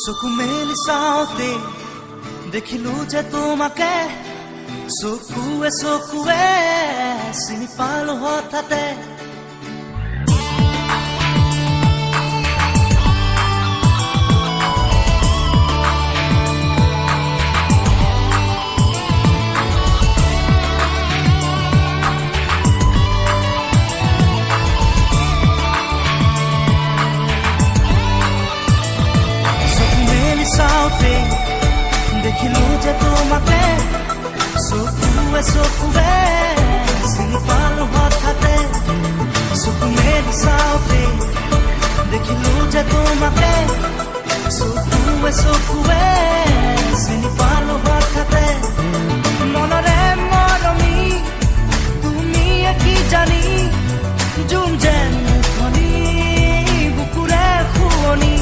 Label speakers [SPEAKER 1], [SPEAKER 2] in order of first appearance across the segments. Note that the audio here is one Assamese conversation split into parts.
[SPEAKER 1] চকু মেলি চাওঁতে দেখিলো যে তোমাকে চকুৱে চকুৱে চিনি পালো হঠাতে দেখিলো যে তোমাকে চকুৱে চকুৱে চিনি পালো হঠাতে চকু মেলি চাওঁতে দেখিলো যে তোমাকে চকুৱে চকুৱে চিনি পালো হঠাতে মনৰে মৰমি তুমি কি জানি যোন যেন মুখনি বুকুৰে শুৱনি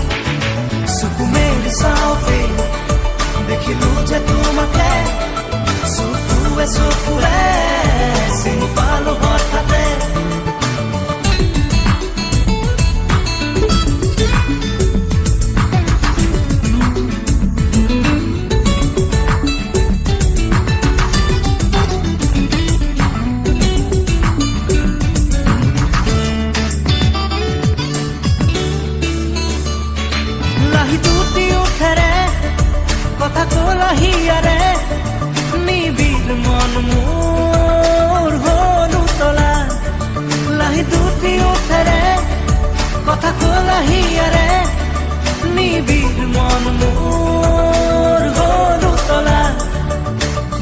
[SPEAKER 1] চকু মেলি চাওঁতে দেখিলো যে তোমাকে চকুৱে চকুৱে চিনি পালো হঠাতে লাহি তুতি উঠেৰে কথা কলাহিয়াৰে নিবিড় মন মোৰ হলো তলা লাহি তুতি উঠেৰে কথা কলাহিয়াৰে নিবিড় মন মোৰ হলো তলা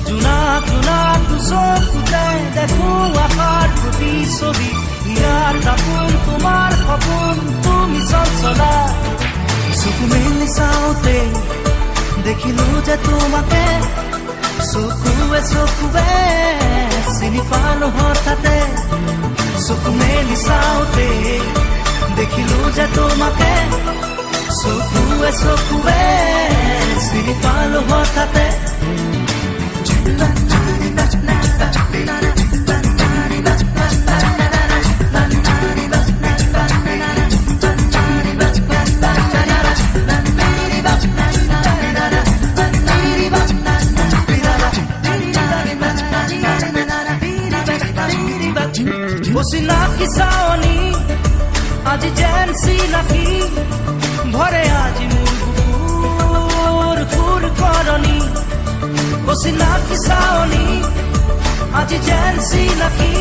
[SPEAKER 1] জোনাক জোনাক চকুতে দেখো আশাৰ প্ৰতিচ্ছবি ইয়াৰ দাপোন তোমাৰ সপোন তুমি চঞ্চলা চকু মেলি চাওঁতে দেখিলো যে তোমাকে চকুৱে চকুৱে চিনি পালো হঠাতে চকু মেলি চাওঁতে দেখিলো যে তোমাকে চকুৱে চকুৱে চিনি পালো হঠাতে চিনাকি চাৱনি আজি যেন চিনাকি ভৰে আজি মোৰ বুকুৰ খুৰ কৰণি চিনাকি চাৱনি আজি যেন চিনাকি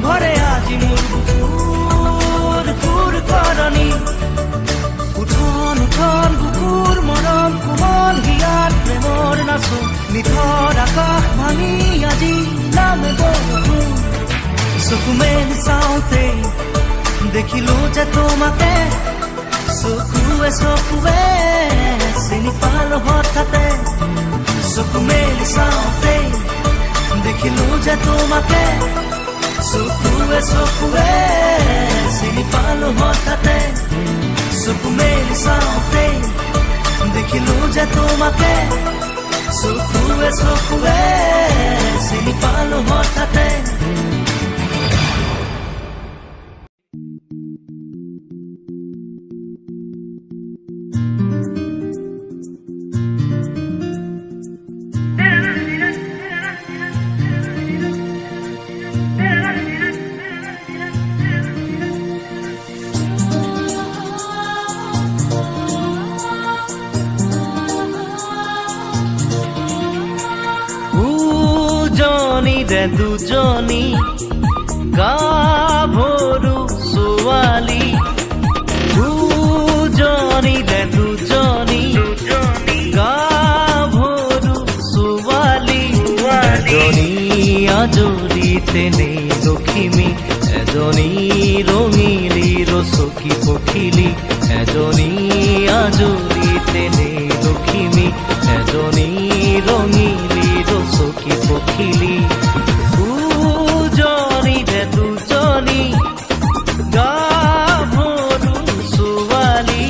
[SPEAKER 1] ভৰে আজি মোৰ বুকুৰ খুৰ কৰণি উঠন উঠন বুকুৰ মৰম কোমল হিয়াত প্ৰেমৰ নাচো নিথৰ আকাশ ভাঙি আজি নামে বৰষুণ চকু মেলি চাওঁতে দেখিলো যে তোমাকে চকুৱে চকুৱে চিনি পালো হঠাতে চকু মেলি চাওঁতে দেখিলো যে তোমাকে চকুৱে চকুৱে চিনি পালো হঠাতে চকু মেলি চাওঁতে দেখিলো যে তোমাকে চকুৱে চকুৱে চিনি পালো হঠাতে দুজনী গাভৰু ছোৱালী দুজনী গাভৰু ছোৱালী এজনী আজৰি তেনেই লখিমী এজনী ৰঙিলী ৰচকী পখিলী এজনী আজৰি তেনেই লখিমী এজনী ৰঙিলী ৰচকী পখিলী দুজনী গাভৰু ছোৱালী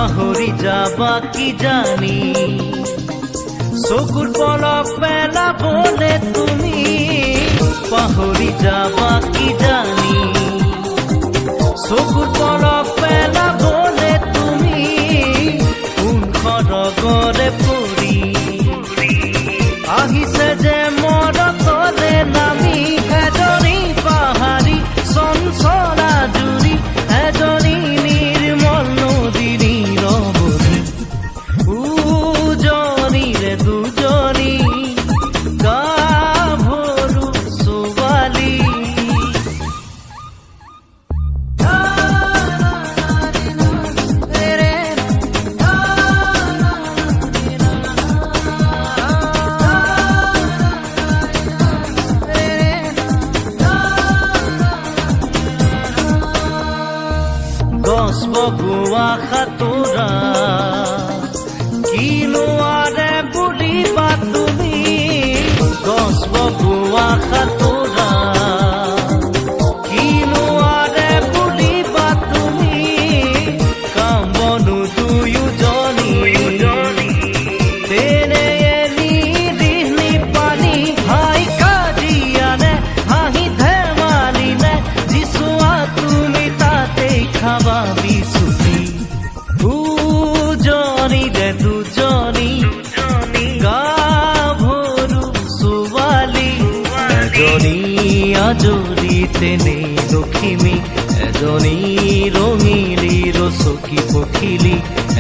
[SPEAKER 1] পাহৰি যাবা কি জানি চকুৰ পলক পেলাবলে তুমি পাহৰি যাবা কি জানি চকুৰ পলক পেলাবলে তুমি কোন খৰগৰে পৰি আহিছে যে মৰতলে নামি এজনী পাহাৰী চঞ্চলা জুৰি এজনী নিৰ্মল নদী ৰবনী উজনিৰে দুজনী গাভৰু ছোৱালী গছ বগোৱা সাঁতোৰা কিনো আৰে বুলিবা তুমি গছ বগোৱা সাঁতোৰা কিনো আৰে বুলিবা তুমি কাম বনো দুয়োজনী তেনে এলি দিহনি পানী হাই কাজিয়ানে হাঁহি ধেমালি নে যিচোৱা তুমি তাতেই খাবা বিচুতি দুজনীৰে দুজনী গাভৰু ছোৱালী এজনী আজৰি তেনে লখিমী এজনী ৰঙিলী ৰচকী পখিলী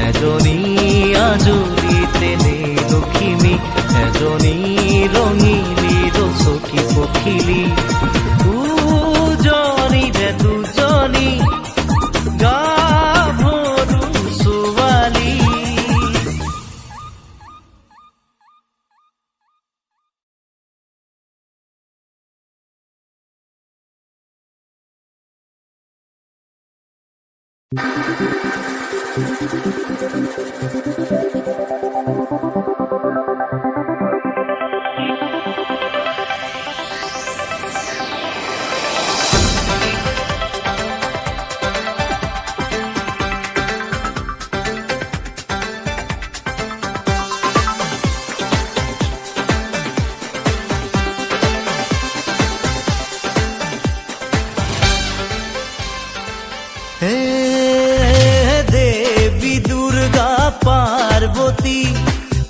[SPEAKER 1] এজনী আজৰি তেনে লখিমী এজনী ৰঙিলী ৰচকী পখিলী দুজনীৰে দুজনী গাভৰু ছোৱালী হে দেৱী দুৰ্গা পাৰ্বতী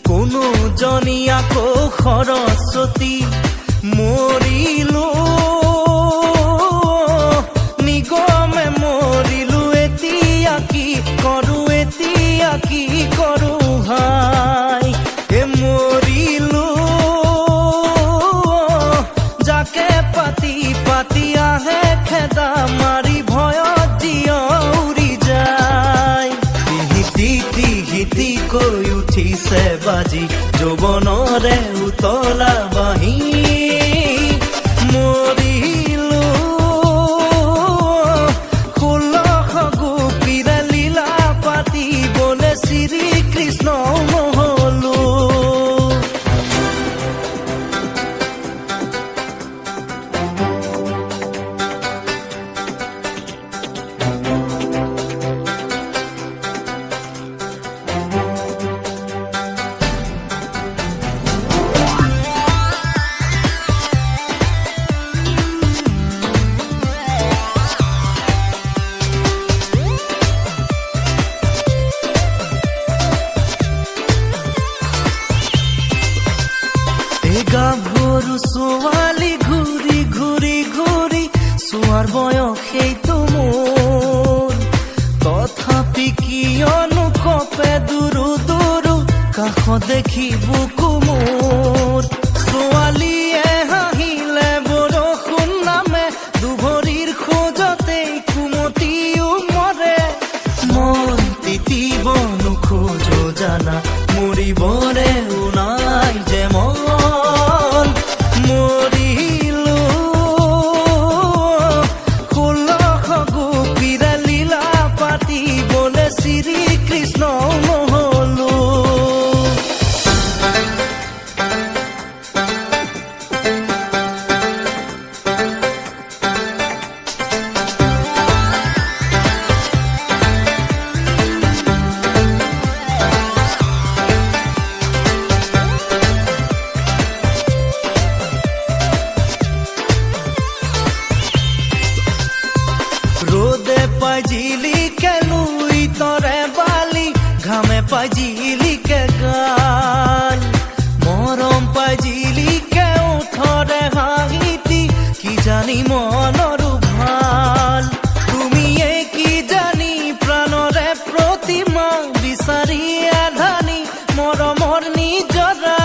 [SPEAKER 1] কোনো জনী আকৌ সৰস্বতী মৰিলো নিগমে মৰিলো এতিয়া কি কৰো হাই এ মৰিলো যাকে পাতি পাতি আহে খেদা মাৰি ভয়ত জিয়ৰি যায় হিতি কৈ উঠিছে বাজি যৌৱনৰে উতলা বাঁহী মৰিলো 16 গোপীৰে লীলা পাতিবলে শ্ৰীকৃষ্ণ নহলো গাভৰু ছোৱালী ঘূৰি ঘূৰি ঘূৰি চোৱাৰ বয়স সেইটো মোৰ তথাপি কিয়নো কপে দুৰু দুৰু কাষ দেখি বুকু মোৰ ছোৱালীয়ে হাঁহিলে বৰষুণ নামে দুভৰিৰ খোজতেই কুমতিও মৰে মন তিতিব নোখোজো জানা মৰিবৰে নাই যে মন মৰিলো 16 গোপীৰে লীলা পাতিবলে শ্ৰীকৃষ্ণ নহলো পাই জিলিকে লুই তৰে বালি ঘামে পাই জিলিকে গাল মৰম পাই জিলিকে ওঠৰে হাঁহিতি কি জানি মনৰো ভাল তুমিয়ে কি জানি প্ৰাণৰে প্ৰতিমা বিচাৰি আধানি মৰমৰ নিজৰা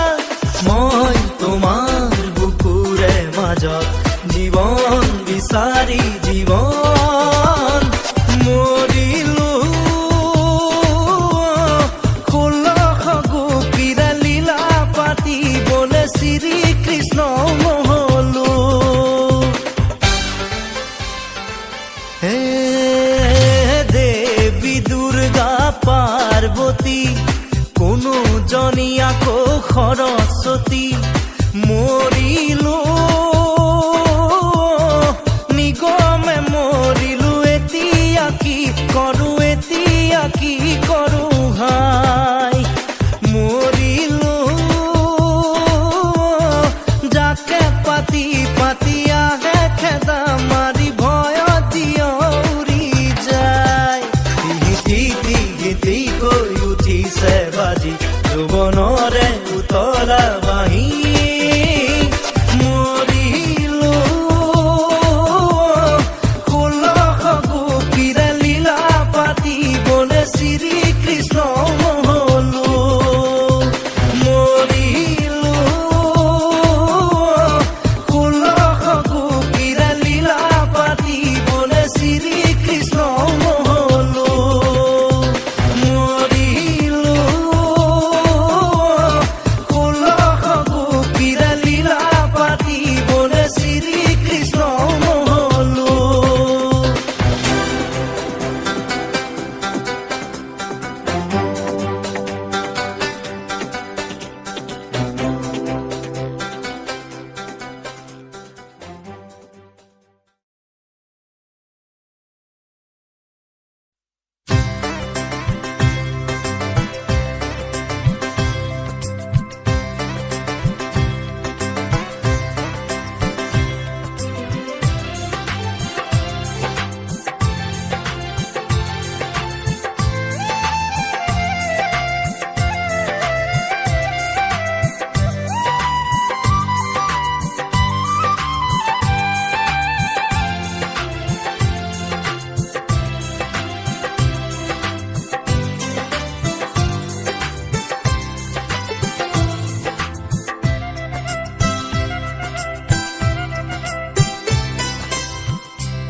[SPEAKER 1] মই তোমাৰ বুকুৰে মাজত জীৱন বিচাৰি জীৱন মৰিলো 16 গোপীৰা লীলা পাতিবলে শ্ৰীকৃষ্ণ নহলো হে দেৱী দুৰ্গা পাৰ্বতী কোনো জনী আকৌ সৰস্বতী মৰিলো নিগমে মৰিলো এতিয়া কি কৰো হাই মৰিলো যাকে পাতি পাতি আহে খেদা মাৰি ভয়ত উৰি যায় গীতি কৈ উঠিছে বাজি যৌৱনৰে উতলা বাঁহী মৰিলো 16 গোপীৰা লীলা পাতিবলে শ্ৰীকৃষ্ণ নহলো মৰিলো 16 গোপীৰা লীলা পাতিবলে শ্ৰীকৃষ্ণ নহলো মৰিলো 16 গোপীৰা লীলা পাতিবলে শ্ৰীকৃষ্ণ নহলো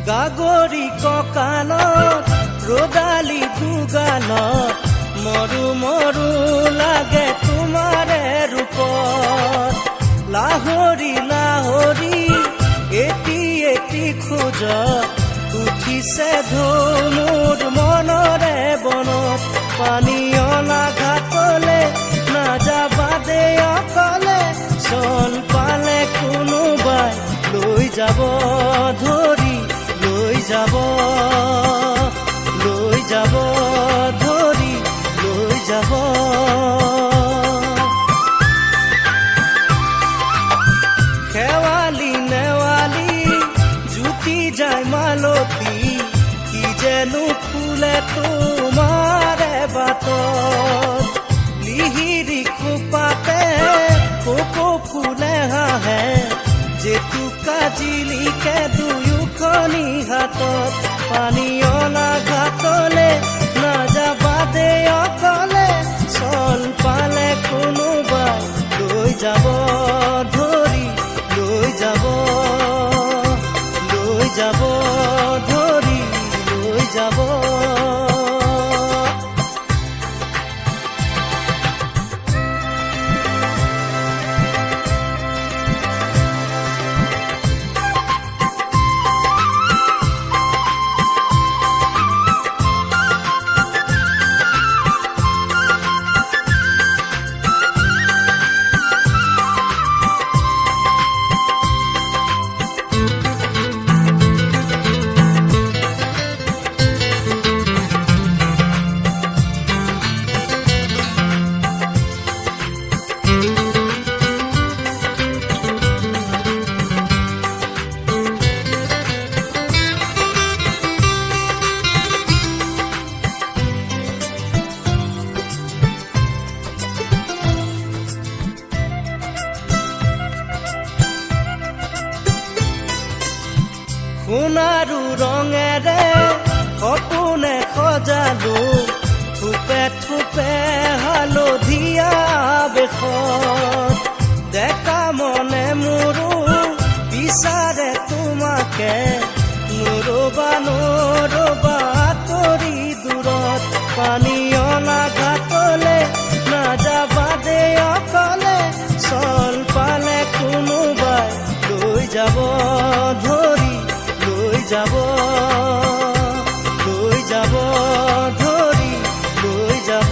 [SPEAKER 1] গাগৰি কঁকালত ৰদালি দুগালত মৰু মৰু লাগে তোমাৰে ৰূপত লাহৰি লাহৰি এটি খোজ উঠিছে ধুমুৰ মনৰে বনত পানী অনা ঘাটলে নাযাবা দে অকলে চল পালে কোনোবাই লৈ যাব ধৰি লৈ যাব ধৰি লৈ যাব খেৱালি নেৱালি জুতি যায় মালতী কি যেনো ফুলে তোমাৰে বাটত লিহিৰি খোপাতে কোকো ফুলে হাঁহে জেতুকা জিলিকে দুয়োখনি হাতত পানী অনা ঘাটলে নাযাবা দে অকলে চল পালে কোনোবাই লৈ যাব ধৰি লৈ যাব ধৰি লৈ যাব আৰু ৰঙেৰে সপোনে সজালো থোপে থোপে হালধীয়া বেশত ডেকা মনে মোৰো বিচাৰে তোমাকে নৰবা নৰবা তৰি দূৰত পানী অনা ঘাটলে নাযাবা দে অকলে চল পালে কোনোবাই লৈ যাব ধৰি লৈ যাব ধৰি লৈ যাব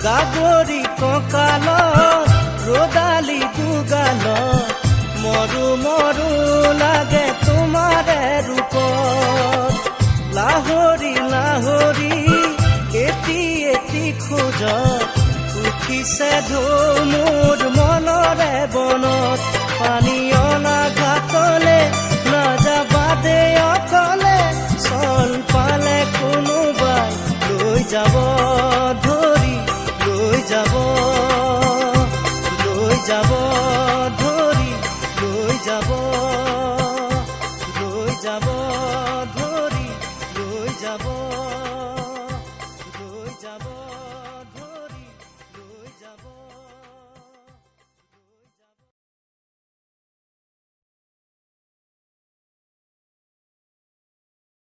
[SPEAKER 1] গাগৰি কঁকালত ৰদালি দুগালত মৰু মৰু লাগে তোমাৰে ৰূপত লাহৰি লাহৰি এটি এটি খোজত উঠিছে ঢৌ মোৰ মনৰে বনত পানী অনা ঘাটলে নাযাবা দে অকলে চল পালে কোনোবাই লৈ যাব ধৰি লৈ যাব ধৰি লৈ যাব ধৰি লৈ যাব